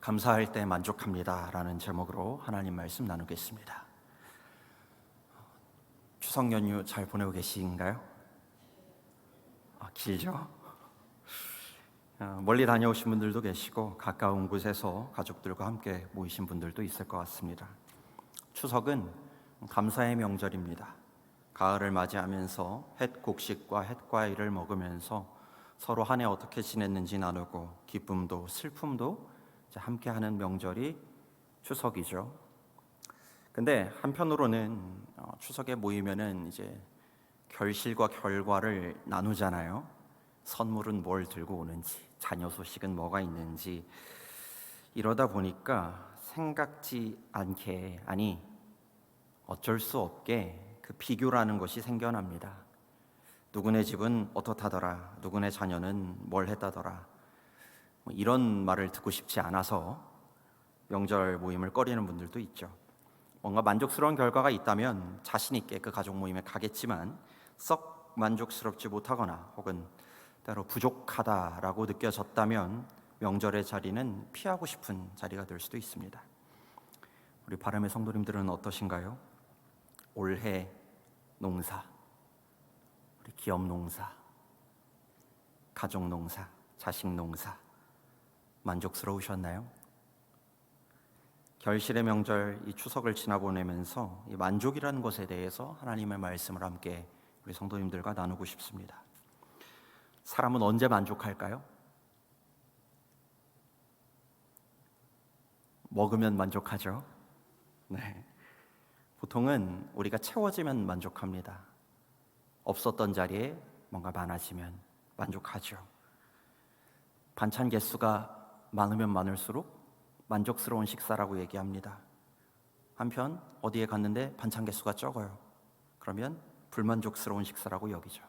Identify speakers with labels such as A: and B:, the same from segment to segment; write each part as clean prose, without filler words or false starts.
A: 감사할 때 만족합니다 라는 제목으로 하나님 말씀 나누겠습니다. 추석 연휴 잘 보내고 계신가요? 길죠? 멀리 다녀오신 분들도 계시고 가까운 곳에서 가족들과 함께 모이신 분들도 있을 것 같습니다. 추석은 감사의 명절입니다. 가을을 맞이하면서 햇 곡식과 햇과일을 먹으면서 서로 한 해 어떻게 지냈는지 나누고 기쁨도 슬픔도 함께하는 명절이 추석이죠. 근데 한편으로는 추석에 모이면은 이제 결실과 결과를 나누잖아요. 선물은 뭘 들고 오는지, 자녀 소식은 뭐가 있는지. 이러다 보니까 생각지 않게, 아니 어쩔 수 없게 그 비교라는 것이 생겨납니다. 누구네 집은 어떻다더라, 누구네 자녀는 뭘 했다더라, 이런 말을 듣고 싶지 않아서 명절 모임을 꺼리는 분들도 있죠. 뭔가 만족스러운 결과가 있다면 자신 있게 그 가족 모임에 가겠지만 썩 만족스럽지 못하거나 혹은 때로 부족하다라고 느껴졌다면 명절의 자리는 피하고 싶은 자리가 될 수도 있습니다. 우리 바람의 성도님들은 어떠신가요? 올해 농사, 우리 기업 농사, 가족 농사, 자식 농사 만족스러우셨나요? 결실의 명절 이 추석을 지나보내면서 이 만족이라는 것에 대해서 하나님의 말씀을 함께 우리 성도님들과 나누고 싶습니다. 사람은 언제 만족할까요? 먹으면 만족하죠. 네. 보통은 우리가 채워지면 만족합니다. 없었던 자리에 뭔가 많아지면 만족하죠. 반찬 개수가 많으면 많을수록 만족스러운 식사라고 얘기합니다. 한편 어디에 갔는데 반찬 개수가 적어요. 그러면 불만족스러운 식사라고 여기죠.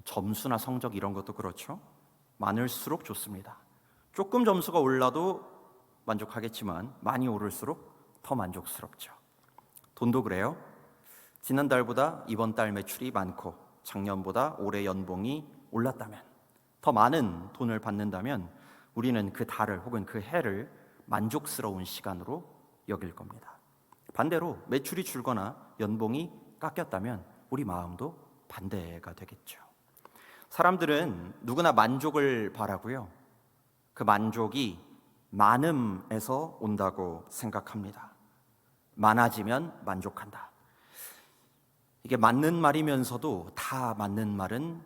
A: 점수나 성적 이런 것도 그렇죠. 많을수록 좋습니다. 조금 점수가 올라도 만족하겠지만 많이 오를수록 더 만족스럽죠. 돈도 그래요. 지난달보다 이번 달 매출이 많고 작년보다 올해 연봉이 올랐다면, 더 많은 돈을 받는다면 우리는 그 달을 혹은 그 해를 만족스러운 시간으로 여길 겁니다. 반대로 매출이 줄거나 연봉이 깎였다면 우리 마음도 반대가 되겠죠. 사람들은 누구나 만족을 바라고요. 그 만족이 많음에서 온다고 생각합니다. 많아지면 만족한다. 이게 맞는 말이면서도 다 맞는 말은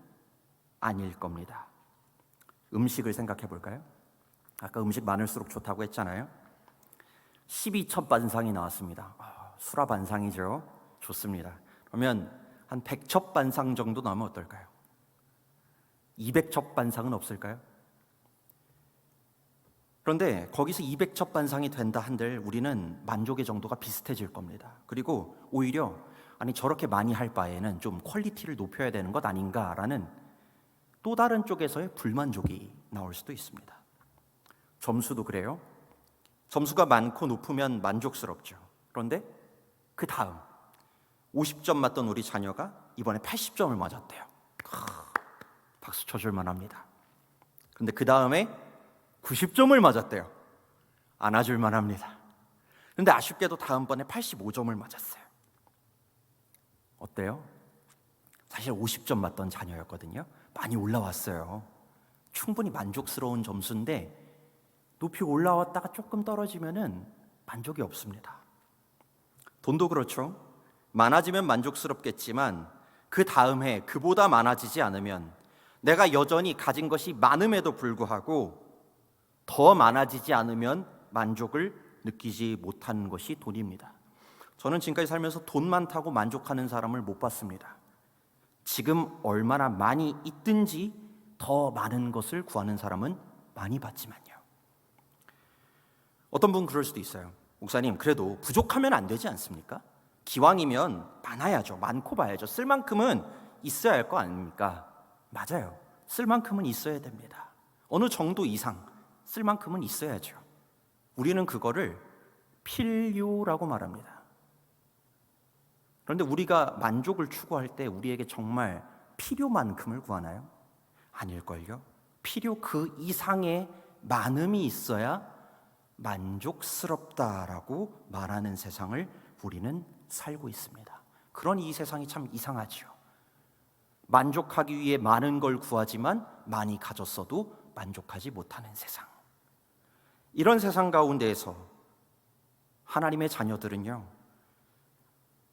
A: 아닐 겁니다. 음식을 생각해 볼까요? 아까 음식 많을수록 좋다고 했잖아요. 12첩 반상이 나왔습니다. 수라 반상이죠. 좋습니다. 그러면 한 100첩 반상 정도 나오면 어떨까요? 200첩 반상은 없을까요? 그런데 거기서 200첩 반상이 된다 한들 우리는 만족의 정도가 비슷해질 겁니다. 그리고 오히려 아니 저렇게 많이 할 바에는 좀 퀄리티를 높여야 되는 것 아닌가라는 또 다른 쪽에서의 불만족이 나올 수도 있습니다. 점수도 그래요. 점수가 많고 높으면 만족스럽죠. 그런데 그 다음 50점 맞던 우리 자녀가 이번에 80점을 맞았대요. 박수 쳐줄 만합니다. 그런데 그 다음에 90점을 맞았대요. 안아줄 만합니다. 그런데 아쉽게도 다음번에 85점을 맞았어요. 어때요? 사실 50점 맞던 자녀였거든요. 많이 올라왔어요. 충분히 만족스러운 점수인데 높이 올라왔다가 조금 떨어지면은 만족이 없습니다. 돈도 그렇죠. 많아지면 만족스럽겠지만 그 다음 해 그보다 많아지지 않으면 내가 여전히 가진 것이 많음에도 불구하고 더 많아지지 않으면 만족을 느끼지 못하는 것이 돈입니다. 저는 지금까지 살면서 돈 많다고 만족하는 사람을 못 봤습니다. 지금 얼마나 많이 있든지 더 많은 것을 구하는 사람은 많이 봤지만요. 어떤 분은 그럴 수도 있어요. 목사님, 그래도 부족하면 안 되지 않습니까? 기왕이면 많아야죠. 많고 봐야죠. 쓸 만큼은 있어야 할 거 아닙니까? 맞아요. 쓸 만큼은 있어야 됩니다. 어느 정도 이상 쓸 만큼은 있어야죠. 우리는 그거를 필요라고 말합니다. 그런데 우리가 만족을 추구할 때 우리에게 정말 필요만큼을 구하나요? 아닐걸요. 필요 그 이상의 많음이 있어야 만족스럽다라고 말하는 세상을 우리는 살고 있습니다. 그런 이 세상이 참 이상하죠. 만족하기 위해 많은 걸 구하지만 많이 가졌어도 만족하지 못하는 세상. 이런 세상 가운데에서 하나님의 자녀들은요,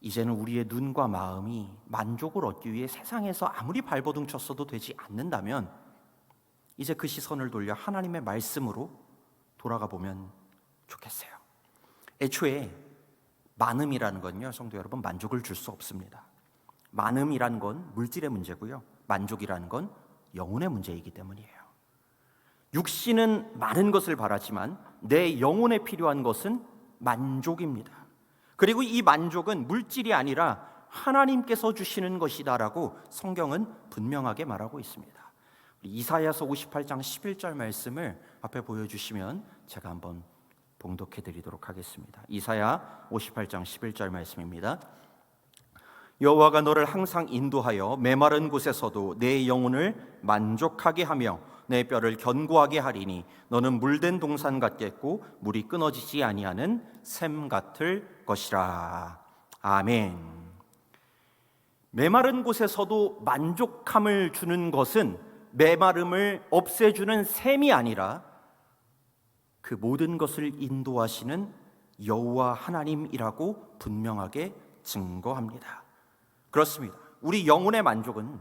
A: 이제는 우리의 눈과 마음이 만족을 얻기 위해 세상에서 아무리 발버둥 쳤어도 되지 않는다면 이제 그 시선을 돌려 하나님의 말씀으로 돌아가 보면 좋겠어요. 애초에 많음이라는 건요, 성도 여러분, 만족을 줄 수 없습니다. 많음이란 건 물질의 문제고요, 만족이라는 건 영혼의 문제이기 때문이에요. 육신은 많은 것을 바라지만 내 영혼에 필요한 것은 만족입니다. 그리고 이 만족은 물질이 아니라 하나님께서 주시는 것이다라고 성경은 분명하게 말하고 있습니다. 이사야서 58장 11절 말씀을 앞에 보여주시면 제가 한번 봉독해 드리도록 하겠습니다. 이사야 58장 11절 말씀입니다. 여호와가 너를 항상 인도하여 메마른 곳에서도 내 영혼을 만족하게 하며 내 뼈를 견고하게 하리니 너는 물된 동산 같겠고 물이 끊어지지 아니하는 샘 같을 것이라. 아멘. 메마른 곳에서도 만족함을 주는 것은 메마름을 없애주는 샘이 아니라 그 모든 것을 인도하시는 여호와 하나님이라고 분명하게 증거합니다. 그렇습니다. 우리 영혼의 만족은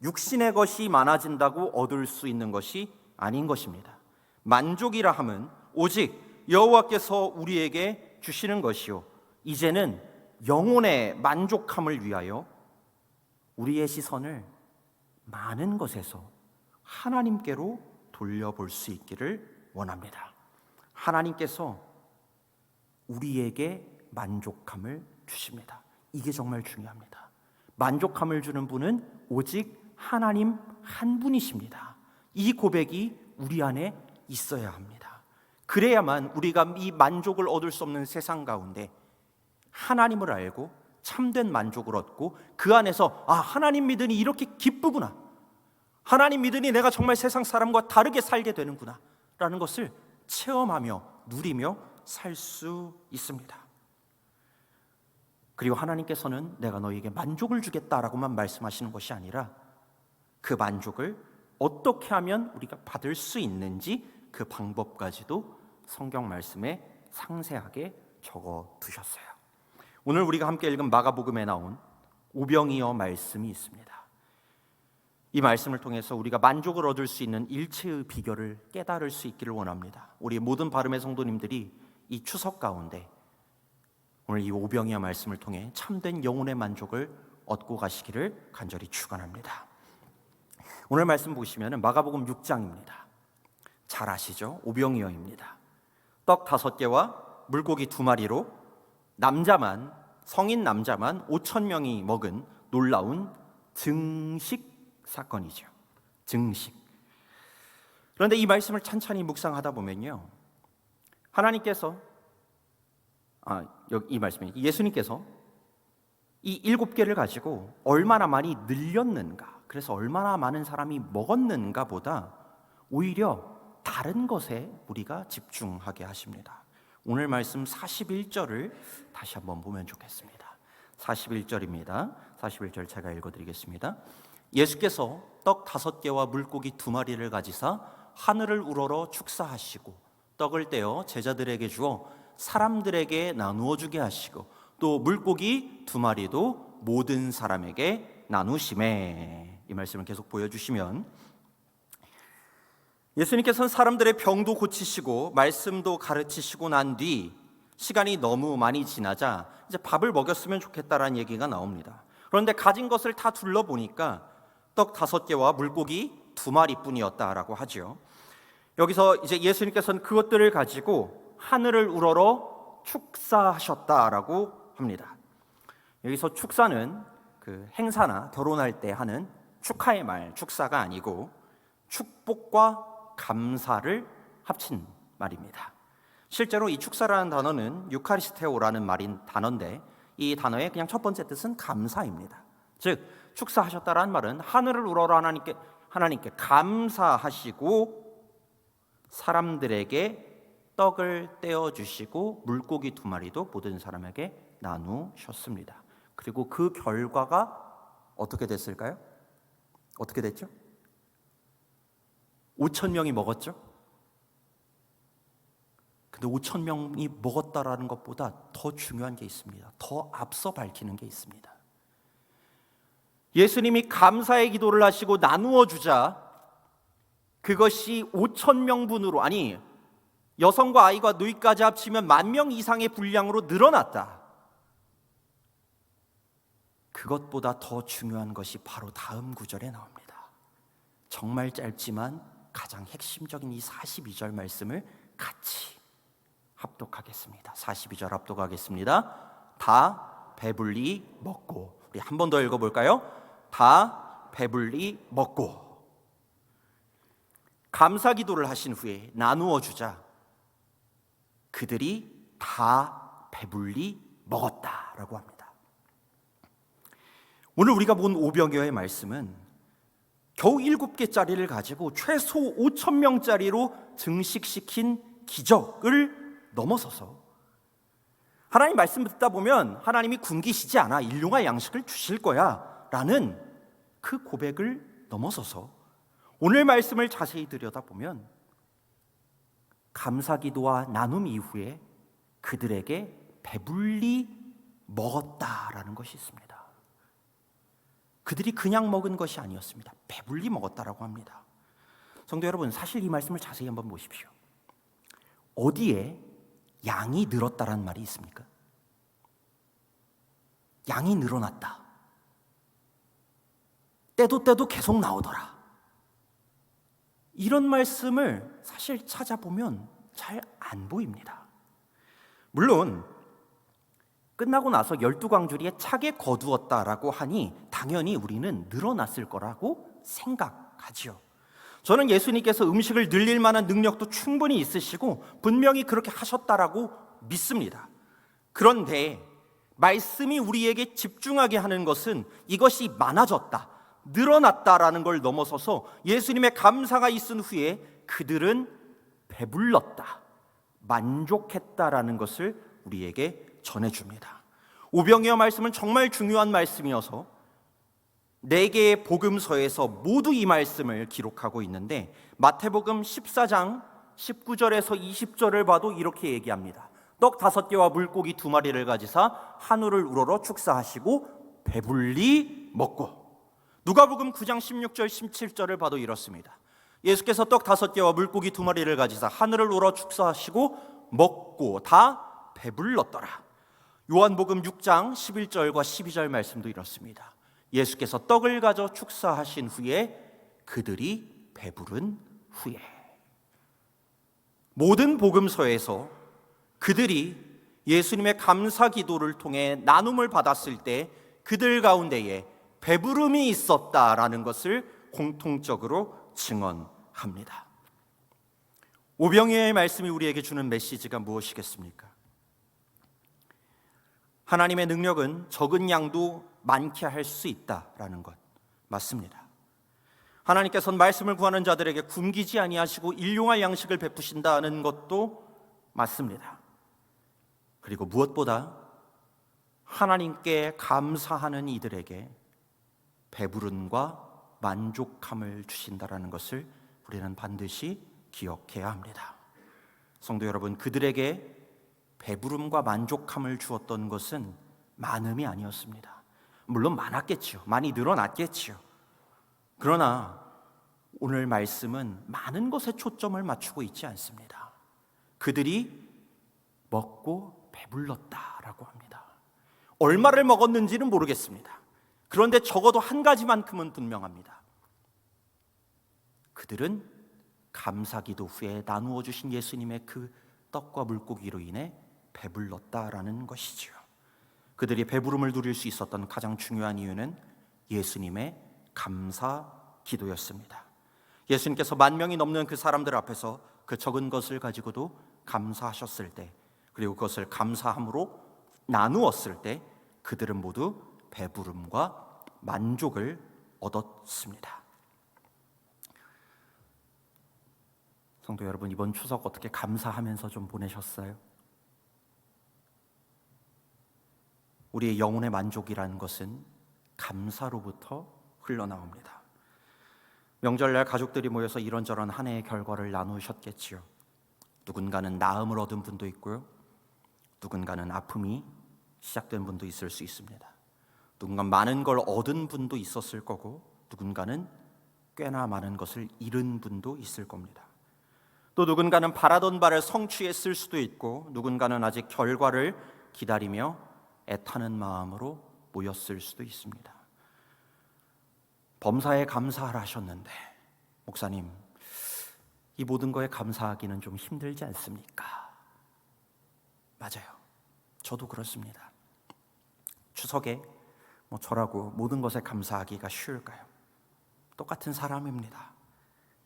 A: 육신의 것이 많아진다고 얻을 수 있는 것이 아닌 것입니다. 만족이라 함은 오직 여호와께서 우리에게 주시는 것이요, 이제는 영혼의 만족함을 위하여 우리의 시선을 많은 것에서 하나님께로 돌려볼 수 있기를 원합니다. 하나님께서 우리에게 만족함을 주십니다. 이게 정말 중요합니다. 만족함을 주는 분은 오직 하나님 한 분이십니다. 이 고백이 우리 안에 있어야 합니다. 그래야만 우리가 이 만족을 얻을 수 없는 세상 가운데 하나님을 알고 참된 만족을 얻고 그 안에서 하나님 믿으니 이렇게 기쁘구나, 하나님 믿으니 내가 정말 세상 사람과 다르게 살게 되는구나 라는 것을 체험하며 누리며 살 수 있습니다. 그리고 하나님께서는 내가 너에게 만족을 주겠다라고만 말씀하시는 것이 아니라 그 만족을 어떻게 하면 우리가 받을 수 있는지 그 방법까지도 성경 말씀에 상세하게 적어 두셨어요. 오늘 우리가 함께 읽은 마가복음에 나온 오병이어 말씀이 있습니다. 이 말씀을 통해서 우리가 만족을 얻을 수 있는 일체의 비결을 깨달을 수 있기를 원합니다. 우리 모든 바름의 성도님들이 이 추석 가운데 오늘 이 오병이어 말씀을 통해 참된 영혼의 만족을 얻고 가시기를 간절히 축원합니다. 오늘 말씀 보시면 마가복음 6장입니다. 잘 아시죠? 오병이어입니다. 떡 5개와 물고기 2마리로 성인 남자만 5,000명이 먹은 놀라운 증식 사건이죠. 증식. 그런데 이 말씀을 찬찬히 묵상하다 보면요, 하나님께서 이 말씀이 예수님께서 이 7개를 가지고 얼마나 많이 늘렸는가, 그래서 얼마나 많은 사람이 먹었는가 보다 오히려 다른 것에 우리가 집중하게 하십니다. 오늘 말씀 41절을 다시 한번 보면 좋겠습니다. 41절입니다. 41절 제가 읽어드리겠습니다. 예수께서 떡 5개와 물고기 2마리를 가지사 하늘을 우러러 축사하시고 떡을 떼어 제자들에게 주어 사람들에게 나누어 주게 하시고 또 물고기 2마리도 모든 사람에게 나누시매. 이 말씀을 계속 보여주시면 예수님께서는 사람들의 병도 고치시고 말씀도 가르치시고 난 뒤 시간이 너무 많이 지나자 이제 밥을 먹였으면 좋겠다라는 얘기가 나옵니다. 그런데 가진 것을 다 둘러보니까 떡 5개와 물고기 2마리 뿐이었다라고 하죠. 여기서 이제 예수님께서는 그것들을 가지고 하늘을 우러러 축사하셨다라고 합니다. 여기서 축사는 그 행사나 결혼할 때 하는 축하의 말, 축사가 아니고 축복과 감사를 합친 말입니다. 실제로 이 축사라는 단어는 유카리스테오라는 말인 단어인데 이 단어의 그냥 첫 번째 뜻은 감사입니다. 즉 축사하셨다라는 말은 하늘을 우러러 하나님께 감사하시고 사람들에게 떡을 떼어 주시고 물고기 2마리도 모든 사람에게 나누셨습니다. 그리고 그 결과가 어떻게 됐을까요? 어떻게 됐죠? 5천 명이 먹었죠? 근데 5천 명이 먹었다라는 것보다 더 중요한 게 있습니다. 더 앞서 밝히는 게 있습니다. 예수님이 감사의 기도를 하시고 나누어 주자 그것이 5천 명분으로, 아니 여성과 아이와 노인까지 합치면 10,000명 이상의 분량으로 늘어났다. 그것보다 더 중요한 것이 바로 다음 구절에 나옵니다. 정말 짧지만 가장 핵심적인 이 42절 말씀을 같이 합독하겠습니다. 42절 합독하겠습니다. 다 배불리 먹고. 우리 한 번 더 읽어볼까요? 다 배불리 먹고. 감사 기도를 하신 후에 나누어 주자 그들이 다 배불리 먹었다라고 합니다. 오늘 우리가 본 오병이어의 말씀은 겨우 7개짜리를 가지고 최소 5,000명짜리로 증식시킨 기적을 넘어서서 하나님 말씀 듣다 보면 하나님이 굶기시지 않아 일용할 양식을 주실 거야 라는 그 고백을 넘어서서 오늘 말씀을 자세히 들여다보면 감사기도와 나눔 이후에 그들에게 배불리 먹었다라는 것이 있습니다. 그들이 그냥 먹은 것이 아니었습니다. 배불리 먹었다라고 합니다. 성도 여러분, 사실 이 말씀을 자세히 한번 보십시오. 어디에 양이 늘었다라는 말이 있습니까? 양이 늘어났다. 때도 계속 나오더라. 이런 말씀을 사실 찾아보면 잘 안 보입니다. 물론 끝나고 나서 12광주리에 차게 거두었다라고 하니 당연히 우리는 늘어났을 거라고 생각하죠. 저는 예수님께서 음식을 늘릴 만한 능력도 충분히 있으시고 분명히 그렇게 하셨다라고 믿습니다. 그런데 말씀이 우리에게 집중하게 하는 것은 이것이 많아졌다, 늘어났다라는 걸 넘어서서 예수님의 감사가 있은 후에 그들은 배불렀다, 만족했다라는 것을 우리에게 전해줍니다. 오병이어 말씀은 정말 중요한 말씀이어서 4개의 복음서에서 모두 이 말씀을 기록하고 있는데 마태복음 14장 19절에서 20절을 봐도 이렇게 얘기합니다. 떡 5개와 물고기 2마리를 가지사 하늘을 우러러 축사하시고 배불리 먹고. 누가복음 9장 16절 17절을 봐도 이렇습니다. 예수께서 떡 5개와 물고기 2마리를 가지사 하늘을 우러 축사하시고 먹고 다 배불렀더라. 요한복음 6장 11절과 12절 말씀도 이렇습니다. 예수께서 떡을 가져 축사하신 후에 그들이 배부른 후에. 모든 복음서에서 그들이 예수님의 감사 기도를 통해 나눔을 받았을 때 그들 가운데에 배부름이 있었다라는 것을 공통적으로 증언합니다. 오병이어의 말씀이 우리에게 주는 메시지가 무엇이겠습니까? 하나님의 능력은 적은 양도 많게 할 수 있다라는 것 맞습니다. 하나님께서는 말씀을 구하는 자들에게 굶기지 아니하시고 일용할 양식을 베푸신다는 것도 맞습니다. 그리고 무엇보다 하나님께 감사하는 이들에게 배부름과 만족함을 주신다라는 것을 우리는 반드시 기억해야 합니다. 성도 여러분, 그들에게 배부름과 만족함을 주었던 것은 많음이 아니었습니다. 물론 많았겠죠. 많이 늘어났겠죠. 그러나 오늘 말씀은 많은 것에 초점을 맞추고 있지 않습니다. 그들이 먹고 배불렀다라고 합니다. 얼마를 먹었는지는 모르겠습니다. 그런데 적어도 한 가지만큼은 분명합니다. 그들은 감사기도 후에 나누어 주신 예수님의 그 떡과 물고기로 인해 배불렀다라는 것이죠. 그들이 배부름을 누릴 수 있었던 가장 중요한 이유는 예수님의 감사 기도였습니다. 예수님께서 10,000명이 넘는 그 사람들 앞에서 그 적은 것을 가지고도 감사하셨을 때, 그리고 그것을 감사함으로 나누었을 때 그들은 모두 배부름과 만족을 얻었습니다. 성도 여러분, 이번 추석 어떻게 감사하면서 좀 보내셨어요? 우리의 영혼의 만족이라는 것은 감사로부터 흘러나옵니다. 명절날 가족들이 모여서 이런저런 한 해의 결과를 나누셨겠지요. 누군가는 나음을 얻은 분도 있고요, 누군가는 아픔이 시작된 분도 있을 수 있습니다. 누군가는 많은 걸 얻은 분도 있었을 거고, 누군가는 꽤나 많은 것을 잃은 분도 있을 겁니다. 또 누군가는 바라던 바를 성취했을 수도 있고, 누군가는 아직 결과를 기다리며 애타는 마음으로 모였을 수도 있습니다. 범사에 감사하라 하셨는데, 목사님, 이 모든 거에 감사하기는 좀 힘들지 않습니까? 맞아요. 저도 그렇습니다. 추석에 저라고 모든 것에 감사하기가 쉬울까요? 똑같은 사람입니다.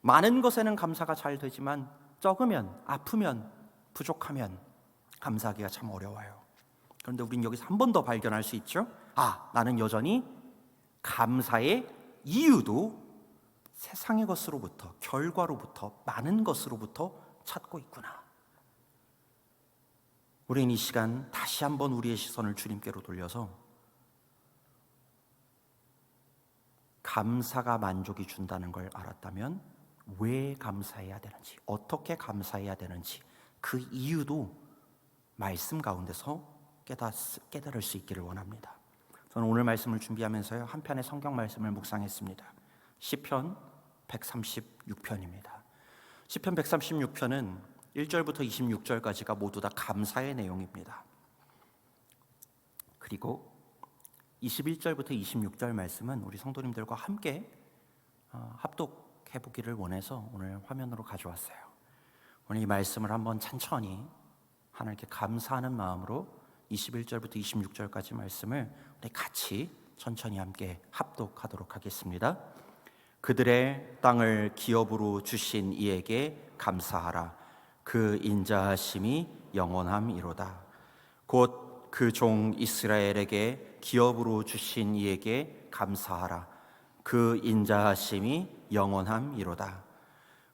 A: 많은 것에는 감사가 잘 되지만 적으면, 아프면, 부족하면 감사하기가 참 어려워요. 그런데 우린 여기서 한 번 더 발견할 수 있죠. 나는 여전히 감사의 이유도 세상의 것으로부터, 결과로부터, 많은 것으로부터 찾고 있구나. 우리는 이 시간 다시 한번 우리의 시선을 주님께로 돌려서 감사가 만족이 준다는 걸 알았다면 왜 감사해야 되는지, 어떻게 감사해야 되는지, 그 이유도 말씀 가운데서 깨달을 수 있기를 원합니다. 저는 오늘 말씀을 준비하면서요, 한 편의 성경 말씀을 묵상했습니다. 시편 136편입니다. 시편 136편은 1절부터 26절까지가 모두 다 감사의 내용입니다. 그리고 21절부터 26절 말씀은 우리 성도님들과 함께 합독해 보기를 원해서 오늘 화면으로 가져왔어요. 오늘 이 말씀을 한번 천천히 하나님께 감사하는 마음으로 21절부터 26절까지 말씀을 우리 같이 천천히 함께 합독하도록 하겠습니다. 그들의 땅을 기업으로 주신 이에게 감사하라. 그 인자하심이 영원함이로다. 곧 그 종 이스라엘에게 기업으로 주신 이에게 감사하라. 그 인자하심이 영원함이로다.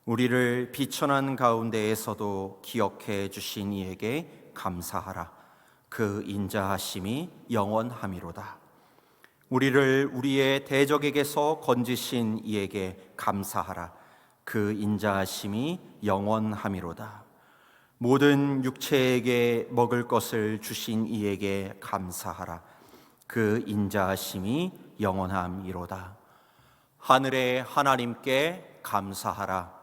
A: 우리를 비천한 가운데에서도 기억해 주신 이에게 감사하라. 그 인자하심이 영원함이로다. 우리를 우리의 대적에게서 건지신 이에게 감사하라. 그 인자하심이 영원함이로다. 모든 육체에게 먹을 것을 주신 이에게 감사하라. 그 인자하심이 영원함이로다. 하늘의 하나님께 감사하라.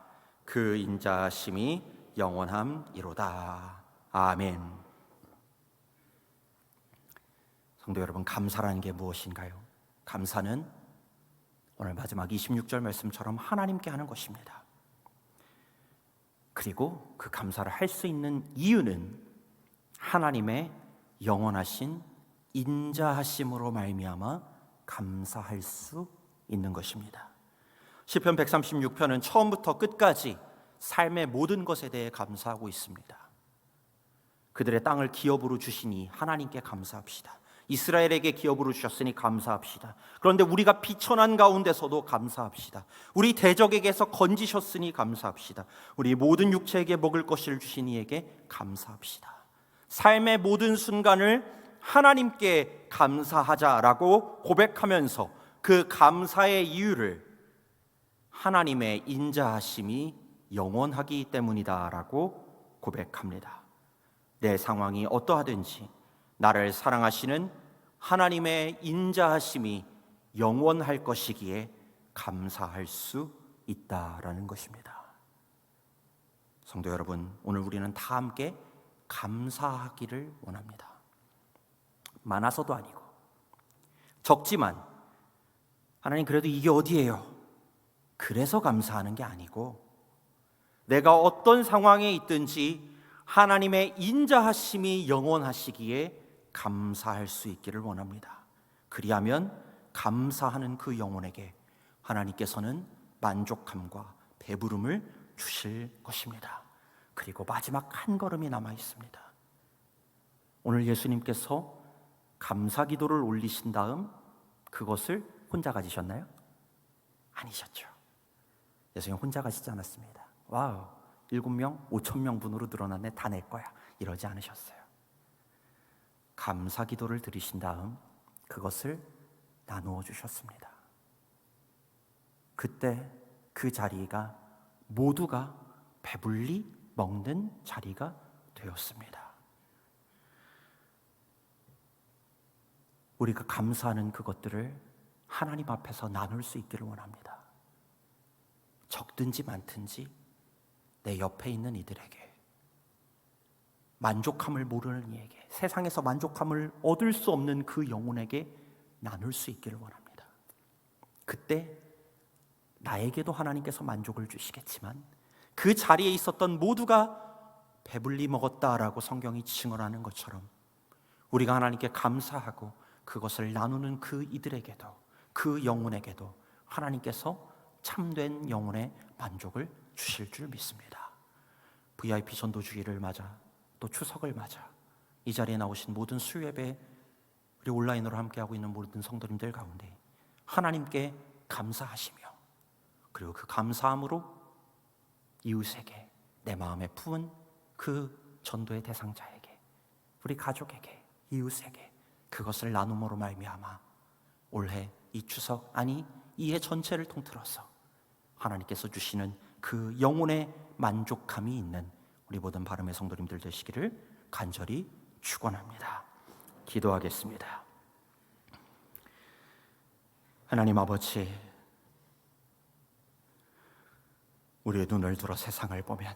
A: 그 인자하심이 영원함이로다. 아멘. 성도 여러분, 감사라는 게 무엇인가요? 감사는 오늘 마지막 26절 말씀처럼 하나님께 하는 것입니다. 그리고 그 감사를 할 수 있는 이유는 하나님의 영원하신 인자하심으로 말미암아 감사할 수 있는 것입니다. 시편 136편은 처음부터 끝까지 삶의 모든 것에 대해 감사하고 있습니다. 그들의 땅을 기업으로 주시니 하나님께 감사합시다. 이스라엘에게 기업으로 주셨으니 감사합시다. 그런데 우리가 비천한 가운데서도 감사합시다. 우리 대적에게서 건지셨으니 감사합시다. 우리 모든 육체에게 먹을 것을 주신 이에게 감사합시다. 삶의 모든 순간을 하나님께 감사하자라고 고백하면서 그 감사의 이유를 하나님의 인자하심이 영원하기 때문이다라고 고백합니다. 내 상황이 어떠하든지 나를 사랑하시는 하나님의 인자하심이 영원할 것이기에 감사할 수 있다라는 것입니다. 성도 여러분, 오늘 우리는 다 함께 감사하기를 원합니다. 많아서도 아니고, 적지만 하나님 그래도 이게 어디예요? 그래서 감사하는 게 아니고, 내가 어떤 상황에 있든지 하나님의 인자하심이 영원하시기에 감사할 수 있기를 원합니다. 그리하면 감사하는 그 영혼에게 하나님께서는 만족함과 배부름을 주실 것입니다. 그리고 마지막 한 걸음이 남아 있습니다. 오늘 예수님께서 감사 기도를 올리신 다음 그것을 혼자 가지셨나요? 아니셨죠. 예수님 혼자 가시지 않았습니다. 와우, 7명, 5천 명분으로 늘어났네. 다 내 거야. 이러지 않으셨어요. 감사 기도를 드리신 다음 그것을 나누어 주셨습니다. 그때 그 자리가 모두가 배불리 먹는 자리가 되었습니다. 우리가 감사하는 그것들을 하나님 앞에서 나눌 수 있기를 원합니다. 적든지 많든지 내 옆에 있는 이들에게, 만족함을 모르는 이에게, 세상에서 만족함을 얻을 수 없는 그 영혼에게 나눌 수 있기를 원합니다. 그때 나에게도 하나님께서 만족을 주시겠지만 그 자리에 있었던 모두가 배불리 먹었다라고 성경이 증언하는 것처럼 우리가 하나님께 감사하고 그것을 나누는 그 이들에게도, 그 영혼에게도 하나님께서 참된 영혼의 만족을 주실 줄 믿습니다. VIP 전도주의를 맞아, 또 추석을 맞아 이 자리에 나오신 모든 수요예배, 우리 온라인으로 함께하고 있는 모든 성도님들 가운데 하나님께 감사하시며, 그리고 그 감사함으로 이웃에게, 내 마음에 품은 그 전도의 대상자에게, 우리 가족에게, 이웃에게 그것을 나눔으로 말미암아 올해 이 추석, 아니 이해 전체를 통틀어서 하나님께서 주시는 그 영혼의 만족함이 있는 우리 모든 바름의 성도님들 되시기를 간절히 축원합니다. 기도하겠습니다. 하나님 아버지, 우리의 눈을 들어 세상을 보면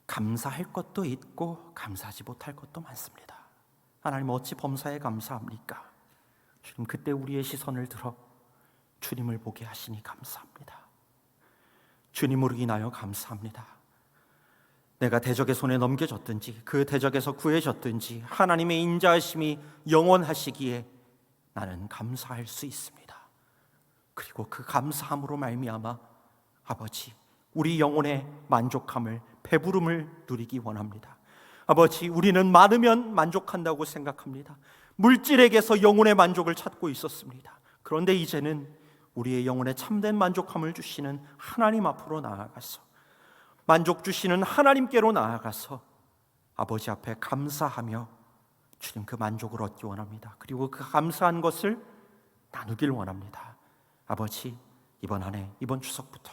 A: 감사할 것도 있고 감사하지 못할 것도 많습니다. 하나님, 어찌 범사에 감사합니까? 주님, 그때 우리의 시선을 들어 주님을 보게 하시니 감사합니다. 주님으로 인하여 감사합니다. 내가 대적의 손에 넘겨졌든지 그 대적에서 구해졌든지 하나님의 인자하심이 영원하시기에 나는 감사할 수 있습니다. 그리고 그 감사함으로 말미암아 아버지, 우리 영혼의 만족함을, 배부름을 누리기 원합니다. 아버지, 우리는 많으면 만족한다고 생각합니다. 물질에게서 영혼의 만족을 찾고 있었습니다. 그런데 이제는 우리의 영혼에 참된 만족함을 주시는 하나님 앞으로 나아가서, 만족 주시는 하나님께로 나아가서 아버지 앞에 감사하며 주님 그 만족을 얻기 원합니다. 그리고 그 감사한 것을 나누길 원합니다. 아버지, 이번 한 해, 이번 추석부터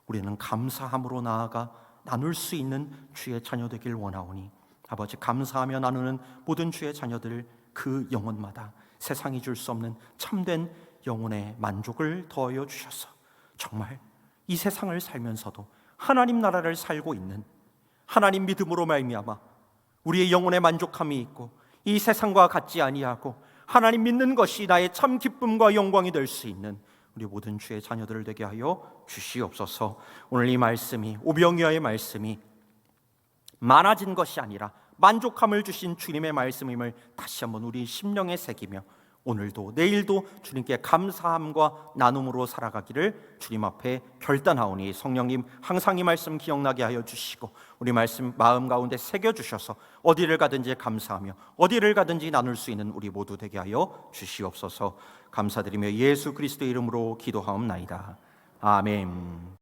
A: 우리는 감사함으로 나아가 나눌 수 있는 주의 자녀 되길 원하오니 아버지, 감사하며 나누는 모든 주의 자녀들 그 영혼마다 세상이 줄 수 없는 참된 영혼의 만족을 더하여 주셔서 정말 이 세상을 살면서도 하나님 나라를 살고 있는, 하나님 믿음으로 말미암아 우리의 영혼의 만족함이 있고 이 세상과 같지 아니하고 하나님 믿는 것이 나의 참 기쁨과 영광이 될 수 있는 우리 모든 주의 자녀들 되게 하여 주시옵소서. 오늘 이 말씀이, 오병이어의 말씀이 많아진 것이 아니라 만족함을 주신 주님의 말씀임을 다시 한번 우리 심령에 새기며 오늘도 내일도 주님께 감사함과 나눔으로 살아가기를 주님 앞에 결단하오니 성령님 항상 이 말씀 기억나게 하여 주시고 우리 말씀 마음 가운데 새겨주셔서 어디를 가든지 감사하며 어디를 가든지 나눌 수 있는 우리 모두 되게 하여 주시옵소서. 감사드리며 예수 그리스도의 이름으로 기도하옵나이다. 아멘.